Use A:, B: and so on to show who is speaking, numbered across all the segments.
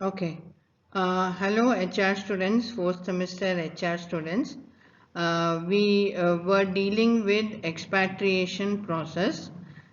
A: Okay. Hello, HR students, fourth semester HR students. We were dealing with expatriation process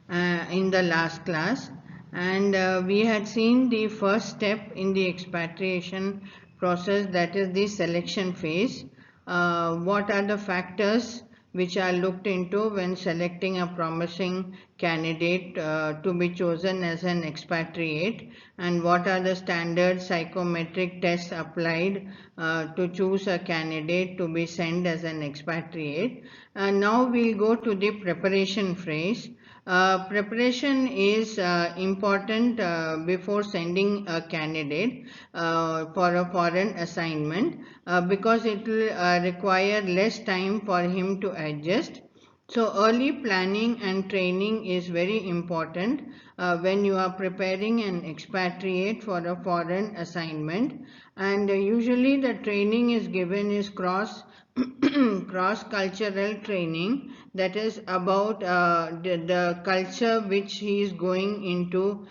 A: in the last class, and we had seen the first step in the expatriation process, that is the selection phase. What are the factors which are looked into when selecting a promising candidate to be chosen as an expatriate, and what are the standard psychometric tests applied to choose a candidate to be sent as an expatriate. Now we'll go to the preparation phase. Preparation is important before sending a candidate for a foreign assignment because it will require less time for him to adjust. So, early planning and training is very important when you are preparing an expatriate for a foreign assignment. And usually, the training is given is cross cultural training, that is about the culture which he is going to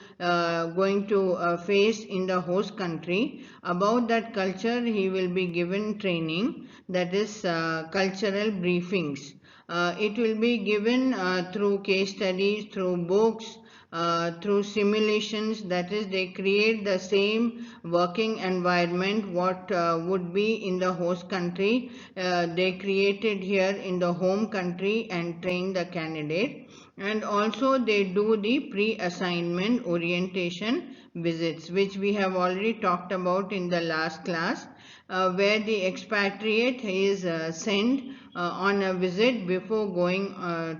A: face in the host country. About that culture he will be given training, that is cultural briefings. It will be given through case studies, through books, through simulations, that is they create the same working environment what would be in the host country. They created here in the home country and train the candidate, and also they do the pre-assignment orientation visits, which we have already talked about in the last class, where the expatriate is sent on a visit before going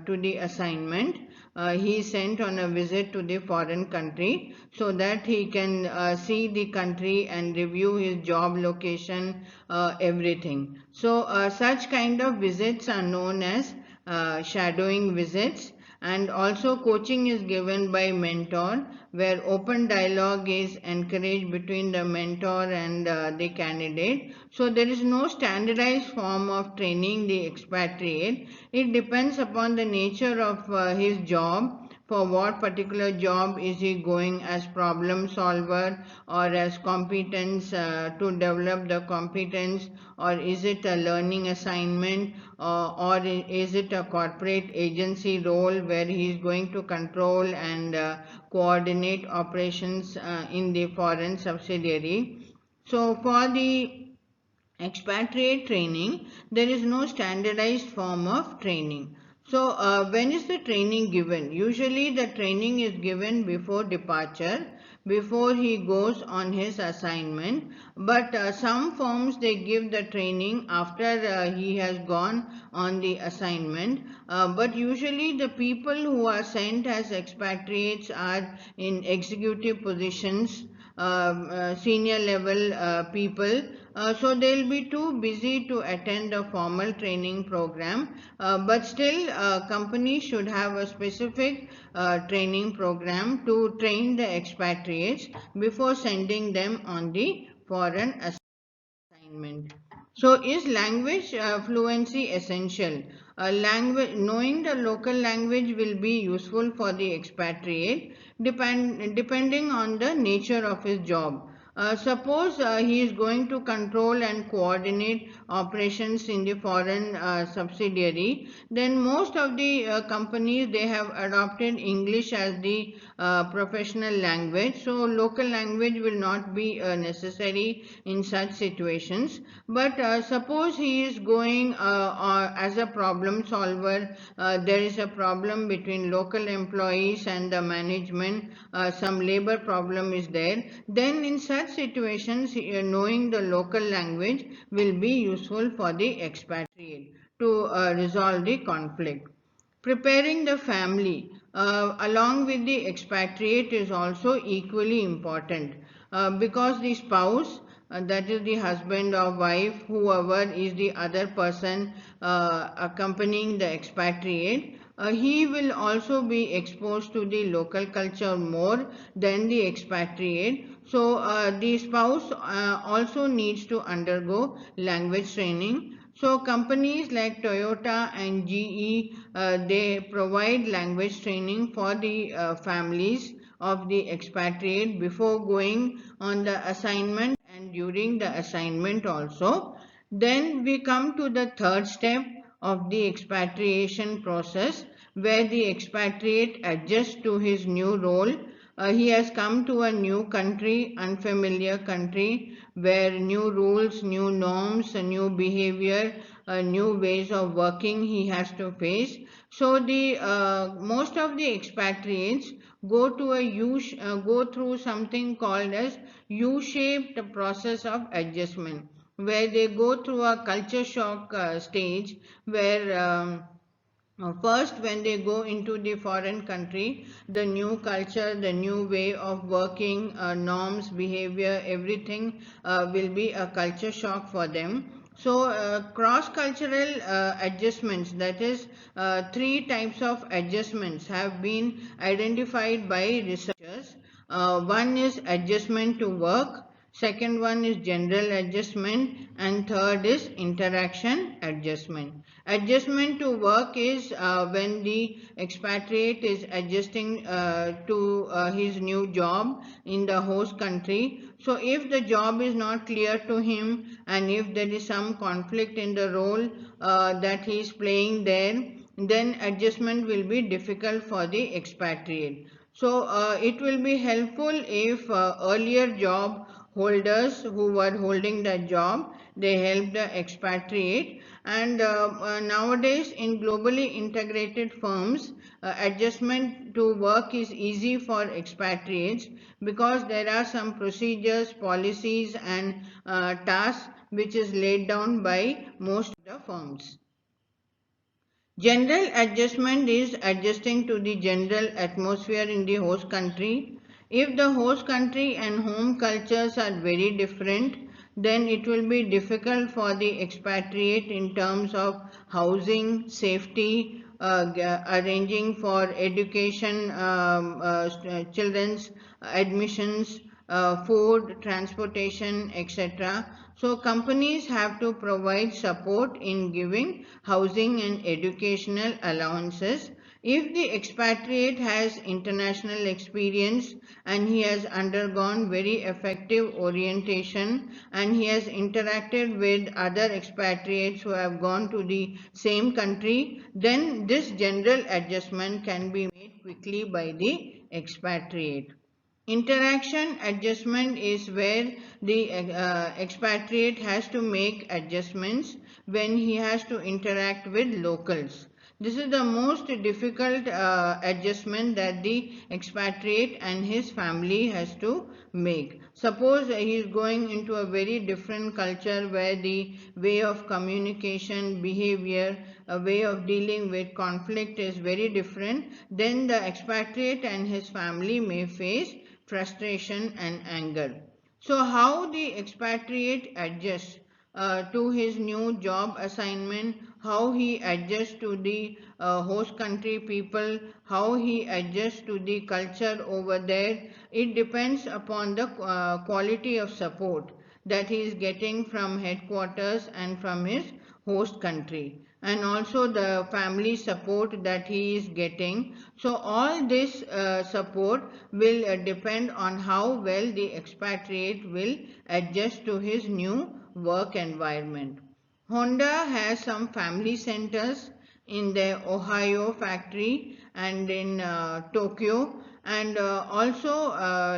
A: to the assignment. He is sent on a visit to the foreign country so that he can see the country and review his job location, everything. So such kind of visits are known as shadowing visits. And also coaching is given by mentor, where open dialogue is encouraged between the mentor and the candidate. So there is no standardized form of training the expatriate. It depends upon the nature of his job. For what particular job is he going, as problem solver or as competence to develop the competence, or is it a learning assignment, or is it a corporate agency role where he is going to control and coordinate operations in the foreign subsidiary. So for the expatriate training, there is no standardized form of training. So, when is the training given? Usually, the training is given before departure, before he goes on his assignment. But some firms they give the training after he has gone on the assignment. But usually, the people who are sent as expatriates are in executive positions, senior level people, so they'll be too busy to attend a formal training program. But still, companies should have a specific training program to train the expatriates before sending them on the foreign assignment. So, is language fluency essential? Knowing the local language will be useful for the expatriate depending on the nature of his job. Suppose he is going to control and coordinate operations in the foreign subsidiary, then most of the companies they have adopted English as the professional language. So local language will not be necessary in such situations. But suppose he is going as a problem solver, there is a problem between local employees and the management, some labor problem is there, then in such situations knowing the local language will be useful for the expatriate to resolve the conflict. Preparing the family along with the expatriate is also equally important because the spouse, that is the husband or wife, whoever is the other person accompanying the expatriate, he will also be exposed to the local culture more than the expatriate. So the spouse also needs to undergo language training. So companies like Toyota and GE, they provide language training for the families of the expatriate before going on the assignment and during the assignment also. Then we come to the third step of the expatriation process, where the expatriate adjusts to his new role. He has come to a new country, unfamiliar country, where new rules, new norms, a new behavior, new ways of working he has to face. So the most of the expatriates go through something called as U-shaped process of adjustment, where they go through a culture shock stage, where first, when they go into the foreign country, the new culture, the new way of working, norms, behavior, everything will be a culture shock for them. So, cross-cultural adjustments, that is, three types of adjustments have been identified by researchers. One is adjustment to work, second one is general adjustment, and third is interaction adjustment. Adjustment to work is when the expatriate is adjusting to his new job in the host country. So if the job is not clear to him, and if there is some conflict in the role that he is playing there, then adjustment will be difficult for the expatriate. So it will be helpful if earlier job holders who were holding the job, they help the expatriate. And nowadays in globally integrated firms, adjustment to work is easy for expatriates, because there are some procedures, policies, and tasks which is laid down by most of the firms. General adjustment is adjusting to the general atmosphere in the host country. If the host country and home cultures are very different, then it will be difficult for the expatriate in terms of housing, safety, arranging for education, children's admissions, food, transportation, etc. So companies have to provide support in giving housing and educational allowances. If the expatriate has international experience and he has undergone very effective orientation and he has interacted with other expatriates who have gone to the same country, then this general adjustment can be made quickly by the expatriate. Interaction adjustment is where the expatriate has to make adjustments when he has to interact with locals. This is the most difficult adjustment that the expatriate and his family has to make. Suppose he is going into a very different culture where the way of communication, behavior, a way of dealing with conflict is very different, then the expatriate and his family may face frustration and anger. So how the expatriate adjusts to his new job assignment, how he adjusts to the host country people, how he adjusts to the culture over there, it depends upon the quality of support that he is getting from headquarters and from his host country, and also the family support that he is getting. So all this support will depend on how well the expatriate will adjust to his new work environment. Honda has some family centers in their Ohio factory and in Tokyo, and also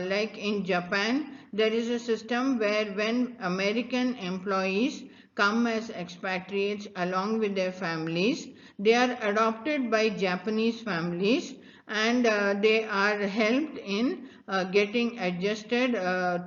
A: like in Japan, there is a system where when American employees come as expatriates along with their families, they are adopted by Japanese families, and they are helped in getting adjusted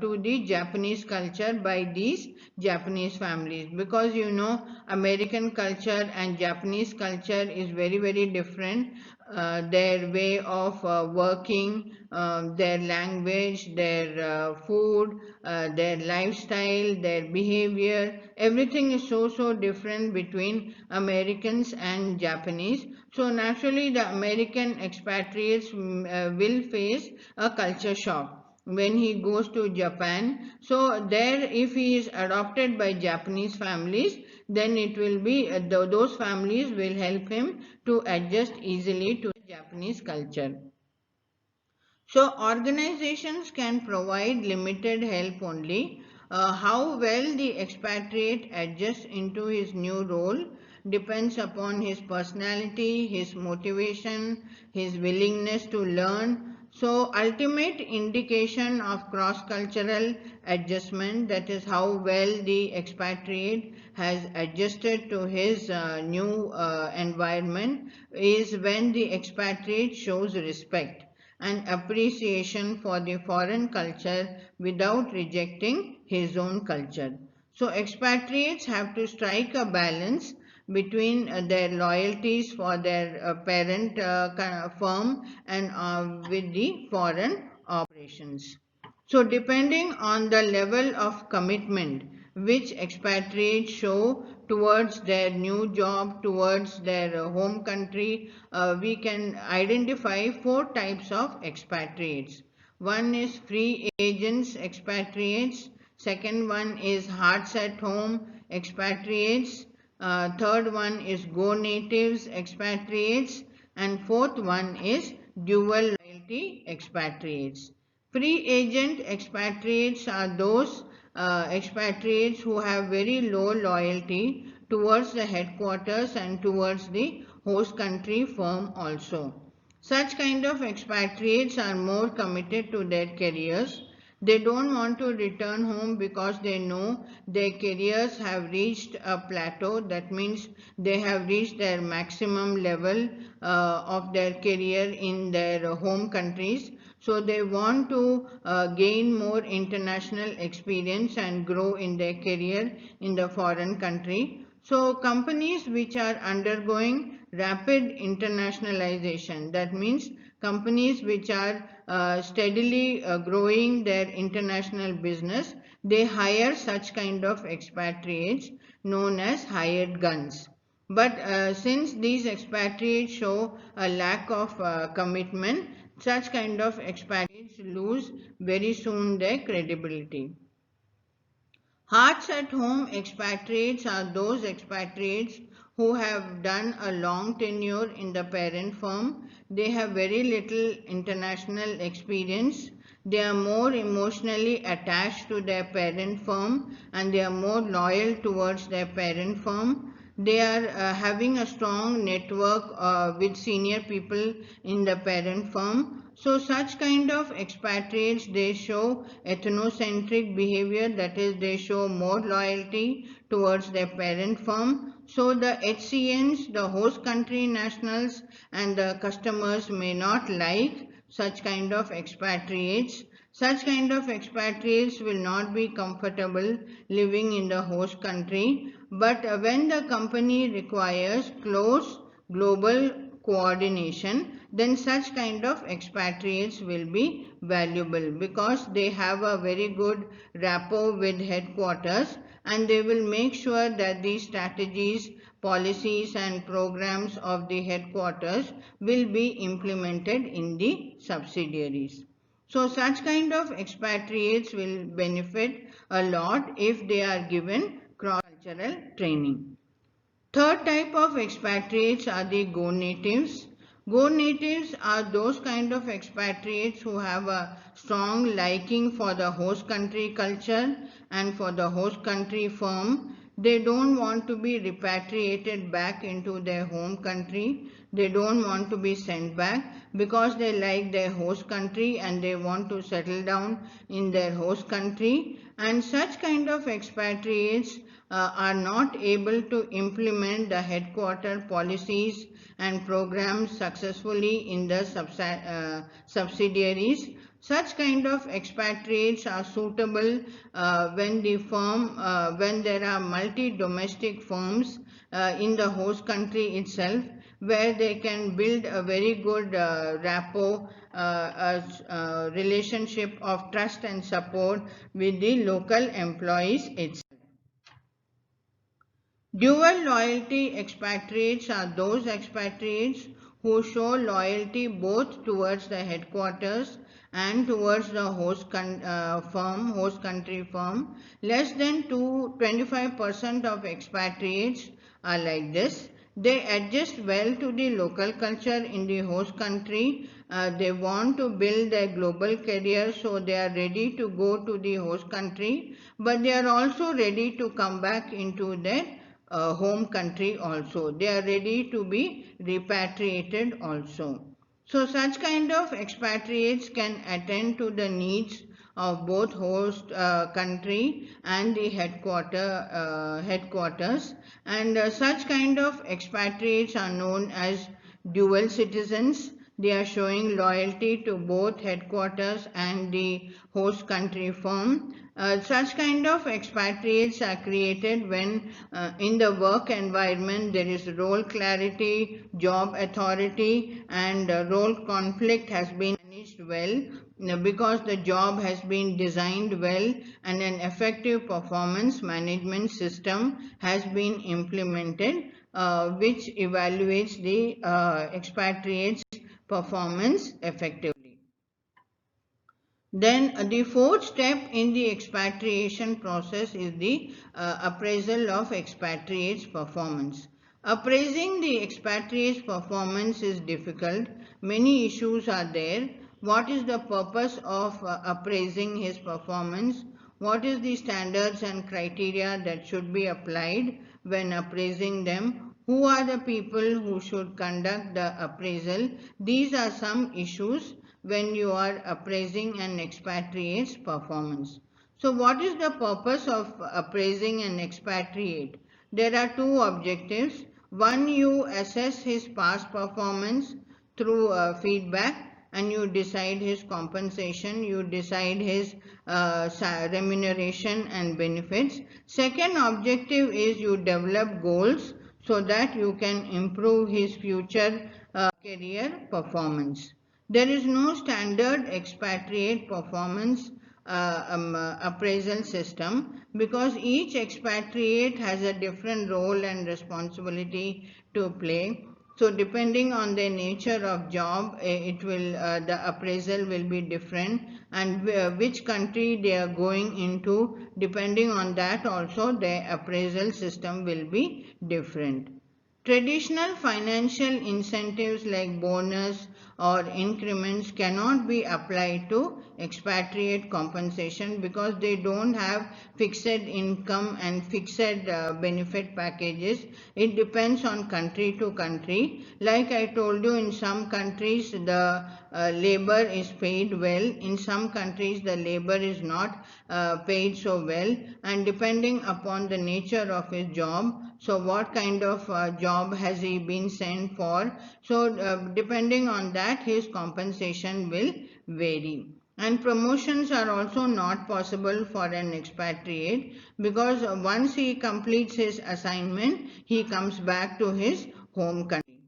A: to the Japanese culture by these Japanese families, because you know American culture and Japanese culture is very different. Their way of working, their language, their food, their lifestyle, their behavior, everything is so different between Americans and Japanese. So naturally the American expatriates will face a culture shock when he goes to Japan. So there, if he is adopted by Japanese families, then it will be those families will help him to adjust easily to Japanese culture. So organizations can provide limited help only. How well the expatriate adjusts into his new role depends upon his personality, his motivation, his willingness to learn. So ultimate indication of cross-cultural adjustment, that is how well the expatriate has adjusted to his new environment, is when the expatriate shows respect and appreciation for the foreign culture without rejecting his own culture. So expatriates have to strike a balance between their loyalties for their parent firm and with the foreign operations. So depending on the level of commitment which expatriates show towards their new job, towards their home country, we can identify four types of expatriates. One is free agents expatriates, second one is hearts at home expatriates, third one is go natives expatriates, and fourth one is dual loyalty expatriates. Free agent expatriates are those expatriates who have very low loyalty towards the headquarters and towards the host country firm also. Such kind of expatriates are more committed to their careers. They don't want to return home because they know their careers have reached a plateau. That means they have reached their maximum level of their career in their home countries. So they want to gain more international experience and grow in their career in the foreign country. So companies which are undergoing rapid internationalization, that means companies which are steadily growing their international business, they hire such kind of expatriates known as hired guns. But since these expatriates show a lack of commitment, such kind of expatriates lose very soon their credibility. Hearts at home expatriates are those expatriates who have done a long tenure in the parent firm. They have very little international experience. They are more emotionally attached to their parent firm and they are more loyal towards their parent firm. They are having a strong network with senior people in the parent firm. So such kind of expatriates, they show ethnocentric behavior, that is they show more loyalty towards their parent firm. So the HCNs, the host country nationals and the customers may not like such kind of expatriates. Such kind of expatriates will not be comfortable living in the host country, but when the company requires close global coordination, then such kind of expatriates will be valuable because they have a very good rapport with headquarters and they will make sure that these strategies, policies and programs of the headquarters will be implemented in the subsidiaries. So such kind of expatriates will benefit a lot if they are given cross-cultural training. Third type of expatriates are the Go natives. Go natives are those kind of expatriates who have a strong liking for the host country culture and for the host country firm. They don't want to be repatriated back into their home country. They don't want to be sent back because they like their host country and they want to settle down in their host country. And such kind of expatriates are not able to implement the headquarter policies and programs successfully in the subsidiaries. Such kind of expatriates are suitable when there are multi-domestic firms in the host country itself, where they can build a very good rapport, relationship of trust and support with the local employees itself. Dual loyalty expatriates are those expatriates who show loyalty both towards the headquarters and towards the host country firm. Less than 25% of expatriates are like this. They adjust well to the local culture in the host country. They want to build their global career, so they are ready to go to the host country, but they are also ready to come back into their home country also. They are ready to be repatriated also. So such kind of expatriates can attend to the needs of both host country and the headquarters, and such kind of expatriates are known as dual citizens. They are showing loyalty to both headquarters and the host country firm. Such kind of expatriates are created when in the work environment there is role clarity, job authority, and role conflict has been managed well, because the job has been designed well and an effective performance management system has been implemented, which evaluates the expatriates' performance effectively. Then the fourth step in the expatriation process is the appraisal of expatriates' performance. Appraising the expatriates' performance is difficult. Many issues are there. What is the purpose of appraising his performance? What is the standards and criteria that should be applied when appraising them? Who are the people who should conduct the appraisal? These are some issues when you are appraising an expatriate's performance. So what is the purpose of appraising an expatriate? There are two objectives. One, you assess his past performance through feedback, and you decide his compensation, you decide his remuneration and benefits. Second objective is you develop goals so that you can improve his future career performance. There is no standard expatriate performance appraisal system, because each expatriate has a different role and responsibility to play. So depending on the nature of job, the appraisal will be different, and which country they are going into, depending on that also the appraisal system will be different. Traditional financial incentives like bonus or increments cannot be applied to expatriate compensation, because they don't have fixed income and fixed benefit packages. It depends on country to country. Like I told you, in some countries the labor is paid well, in some countries the labor is not paid so well, and depending upon the nature of his job, so what kind of job has he been sent for, so depending on that his compensation will vary. And promotions are also not possible for an expatriate, because once he completes his assignment he comes back to his home country.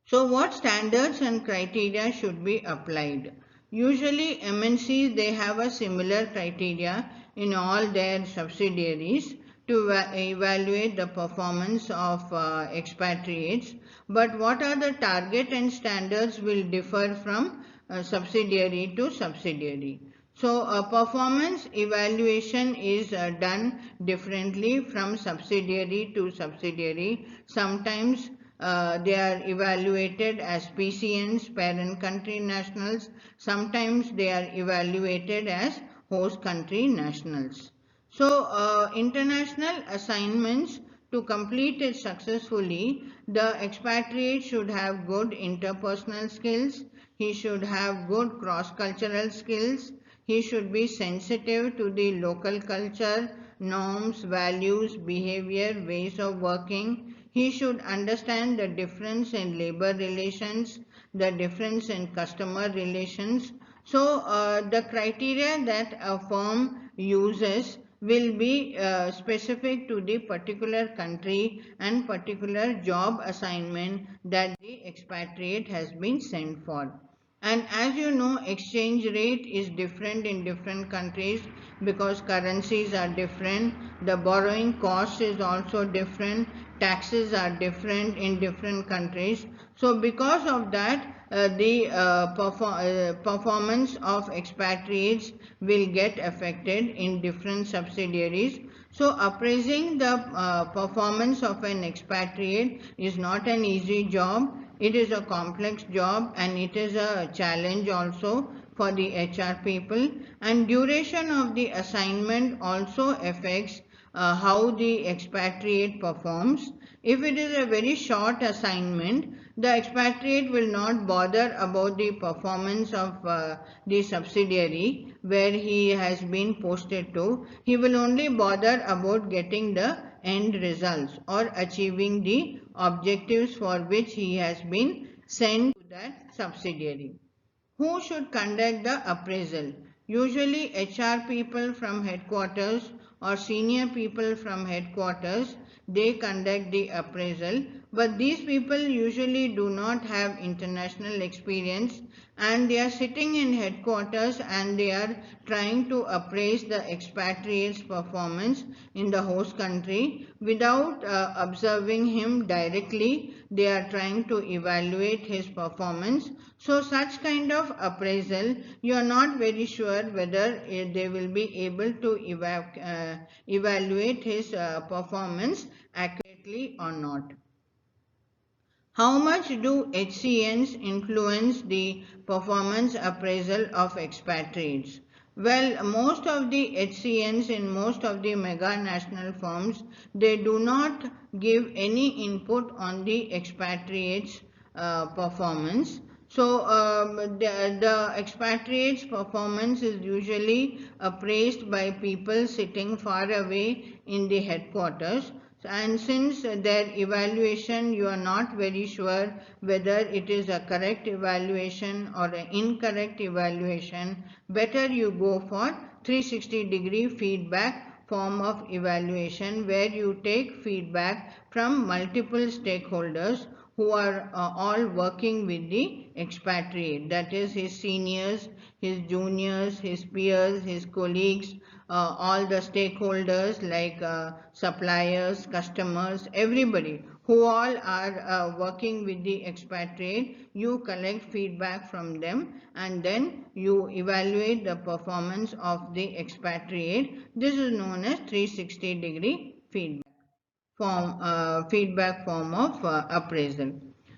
A: So what standards and criteria should be applied? Usually MNCs, they have a similar criteria in all their subsidiaries to evaluate the performance of expatriates. But what are the target and standards will differ from subsidiary to subsidiary. So performance evaluation is done differently from subsidiary to subsidiary. Sometimes they are evaluated as PCNs, parent country nationals. Sometimes they are evaluated as host country nationals. So international assignments, to complete it successfully, the expatriate should have good interpersonal skills, he should have good cross-cultural skills, he should be sensitive to the local culture, norms, values, behavior, ways of working. He should understand the difference in labor relations, the difference in customer relations. So the criteria that a firm uses will be specific to the particular country and particular job assignment that the expatriate has been sent for. And as you know, exchange rate is different in different countries, because currencies are different, the borrowing cost is also different, taxes are different in different countries. So because of that, the performance of expatriates will get affected in different subsidiaries. So appraising the performance of an expatriate is not an easy job. It is a complex job and it is a challenge also for the HR people, and duration of the assignment also affects how the expatriate performs. If it is a very short assignment, the expatriate will not bother about the performance of the subsidiary where he has been posted to. He will only bother about getting the end results or achieving the objectives for which he has been sent to that subsidiary. Who should conduct the appraisal? Usually HR people from headquarters or senior people from headquarters, they conduct the appraisal, but these people usually do not have international experience and they are sitting in headquarters and they are trying to appraise the expatriate's performance in the host country without observing him directly. They are trying to evaluate his performance. So such kind of appraisal, you are not very sure whether they will be able to evaluate his performance accurately or not. How much do HCNs influence the performance appraisal of expatriates? Well, most of the HCNs in most of the mega national firms, they do not give any input on the expatriates' performance. So the expatriates' performance is usually appraised by people sitting far away in the headquarters, and since their evaluation you are not very sure whether it is a correct evaluation or an incorrect evaluation, better you go for 360-degree feedback form of evaluation where you take feedback from multiple stakeholders who are all working with the expatriate, that is his seniors, his juniors, his peers, his colleagues, all the stakeholders like suppliers, customers, everybody who all are working with the expatriate. You collect feedback from them and then you evaluate the performance of the expatriate. This is known as 360-degree feedback form of appraisal.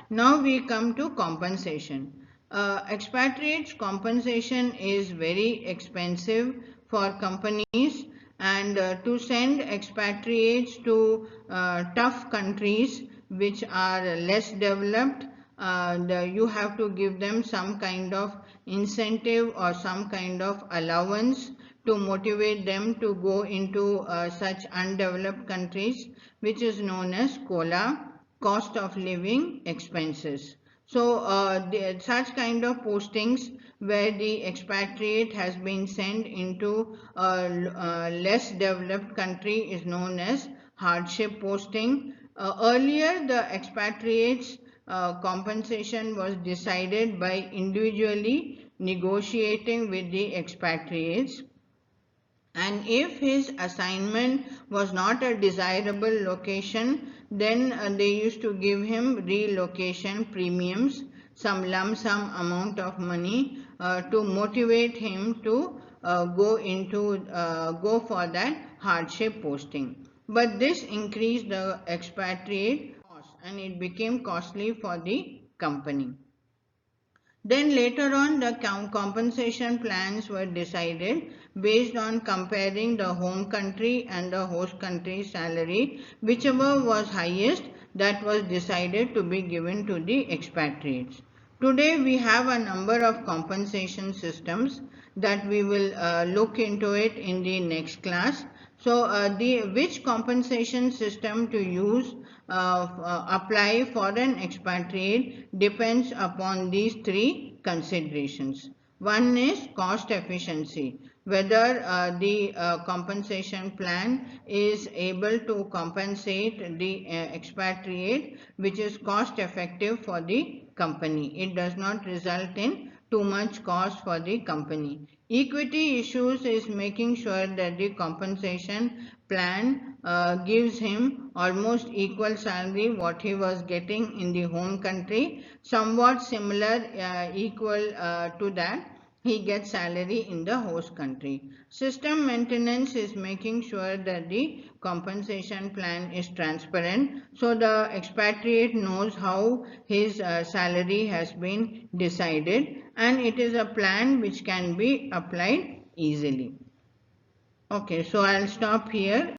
A: Now we come to compensation. Expatriates compensation is very expensive for companies, and to send expatriates to tough countries which are less developed, you have to give them some kind of incentive or some kind of allowance to motivate them to go into such undeveloped countries, which is known as COLA, cost of living expenses. So such kind of postings where the expatriate has been sent into a less developed country is known as hardship posting. Earlier the expatriates compensation was decided by individually negotiating with the expatriates, and if his assignment was not a desirable location, then they used to give him relocation premiums, some lump sum amount of money to motivate him to go for that hardship posting. But this increased the expatriate cost and it became costly for the company. Then later on the compensation plans were decided based on comparing the home country and the host country salary. Whichever was highest, that was decided to be given to the expatriates. Today we have a number of compensation systems that we will look into it in the next class. So which compensation system to use apply for an expatriate depends upon these three considerations. One is cost efficiency, whether the compensation plan is able to compensate the expatriate which is cost effective for the company. It does not result in too much cost for the company. Equity issues is making sure that the compensation plan gives him almost equal salary what he was getting in the home country, somewhat similar equal to that he gets salary in the host country. System maintenance is making sure that the compensation plan is transparent, so the expatriate knows how his salary has been decided, and it is a plan which can be applied easily. Okay, so I'll stop here.